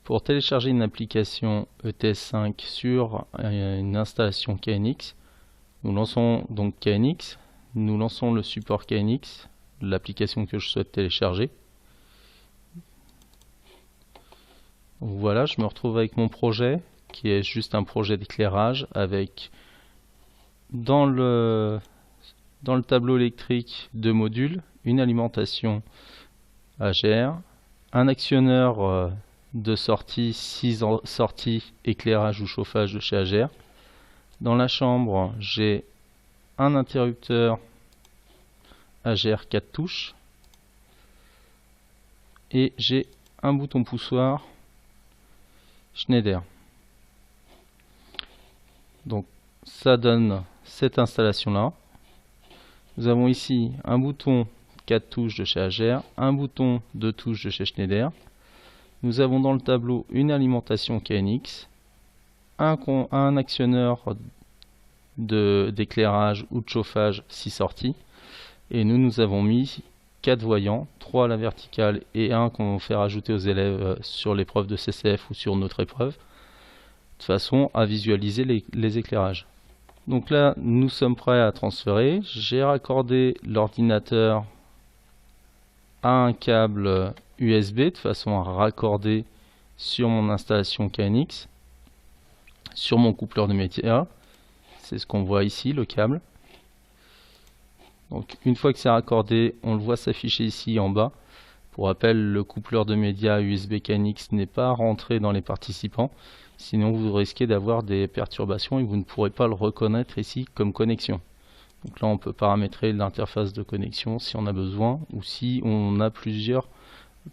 Pour télécharger une application ETS5 sur une installation KNX, nous lançons donc KNX, nous lançons le support KNX, l'application que je souhaite télécharger. Donc voilà, je me retrouve avec mon projet qui est juste un projet d'éclairage avec dans le tableau électrique deux modules, une alimentation AGR, un actionneur de sortie, 6 sorties éclairage ou chauffage de chez AGR. Dans la chambre, j'ai un interrupteur AGR 4 touches et j'ai un bouton poussoir Schneider. Donc ça donne cette installation là. Nous avons ici un bouton 4 touches de chez AGR, un bouton 2 touches de chez Schneider. Nous avons dans le tableau une alimentation KNX, un actionneur d'éclairage ou de chauffage 6 sorties, et nous avons mis 4 voyants, 3 à la verticale et 1 qu'on fait rajouter aux élèves sur l'épreuve de CCF ou sur notre épreuve, de façon à visualiser les éclairages. Donc là, nous sommes prêts à transférer. J'ai raccordé l'ordinateur à un câble USB de façon à raccorder sur mon installation KNX, sur mon coupleur de médias. C'est ce qu'on voit ici, le câble. Donc une fois que c'est raccordé, on le voit s'afficher ici en bas. Pour rappel, le coupleur de médias USB KNX n'est pas rentré dans les participants. Sinon vous risquez d'avoir des perturbations et vous ne pourrez pas le reconnaître ici comme connexion. Donc là on peut paramétrer l'interface de connexion si on a besoin, ou si on a plusieurs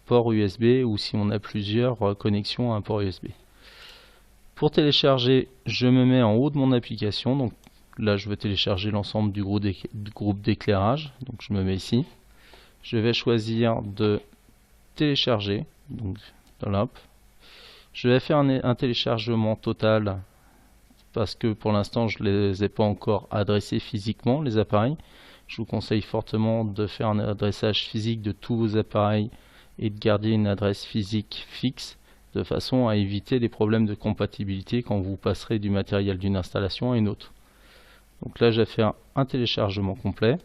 ports USB, ou si on a plusieurs connexions à un port USB. Pour télécharger, je me mets en haut de mon application. Donc là je veux télécharger l'ensemble du groupe d'éclairage. Donc je me mets ici. Je vais choisir de télécharger. Donc dans l'app. Je vais faire un téléchargement total parce que pour l'instant je ne les ai pas encore adressés physiquement, les appareils. Je vous conseille fortement de faire un adressage physique de tous vos appareils et de garder une adresse physique fixe de façon à éviter les problèmes de compatibilité quand vous passerez du matériel d'une installation à une autre. Donc là je vais faire un téléchargement complet.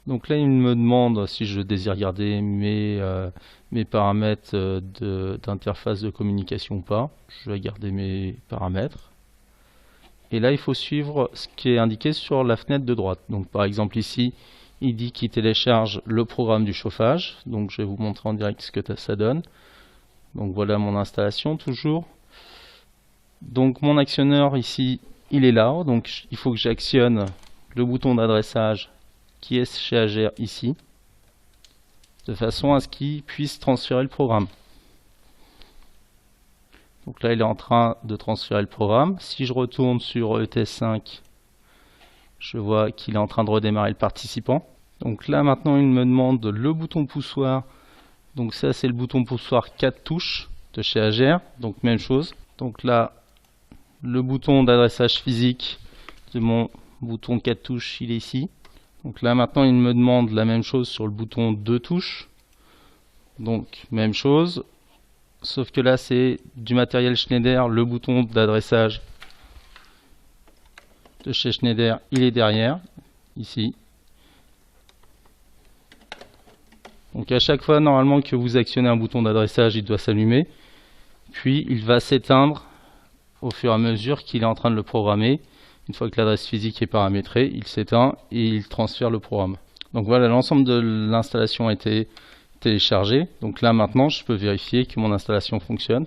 Donc là, il me demande si je désire garder mes paramètres d'interface de communication ou pas. Je vais garder mes paramètres. Et là, il faut suivre ce qui est indiqué sur la fenêtre de droite. Donc par exemple ici, il dit qu'il télécharge le programme du chauffage. Donc je vais vous montrer en direct ce que ça donne. Donc voilà mon installation toujours. Donc mon actionneur ici, il est là. Donc il faut que j'actionne le bouton d'adressage qui est chez AGR ici, de façon à ce qu'il puisse transférer le programme. Donc là il est en train de transférer le programme. Si je retourne sur ETS5, je vois qu'il est en train de redémarrer le participant. Donc là maintenant il me demande le bouton poussoir. Donc ça c'est le bouton poussoir 4 touches de chez AGR. Donc même chose. Donc là le bouton d'adressage physique de mon bouton 4 touches il est ici. Donc là maintenant il me demande la même chose sur le bouton 2 touches. Donc même chose, sauf que là c'est du matériel Schneider, le bouton d'adressage de chez Schneider il est derrière, ici. Donc à chaque fois normalement que vous actionnez un bouton d'adressage il doit s'allumer, puis il va s'éteindre au fur et à mesure qu'il est en train de le programmer. Une fois que l'adresse physique est paramétrée, il s'éteint et il transfère le programme. Donc voilà, l'ensemble de l'installation a été téléchargé. Donc là maintenant, je peux vérifier que mon installation fonctionne.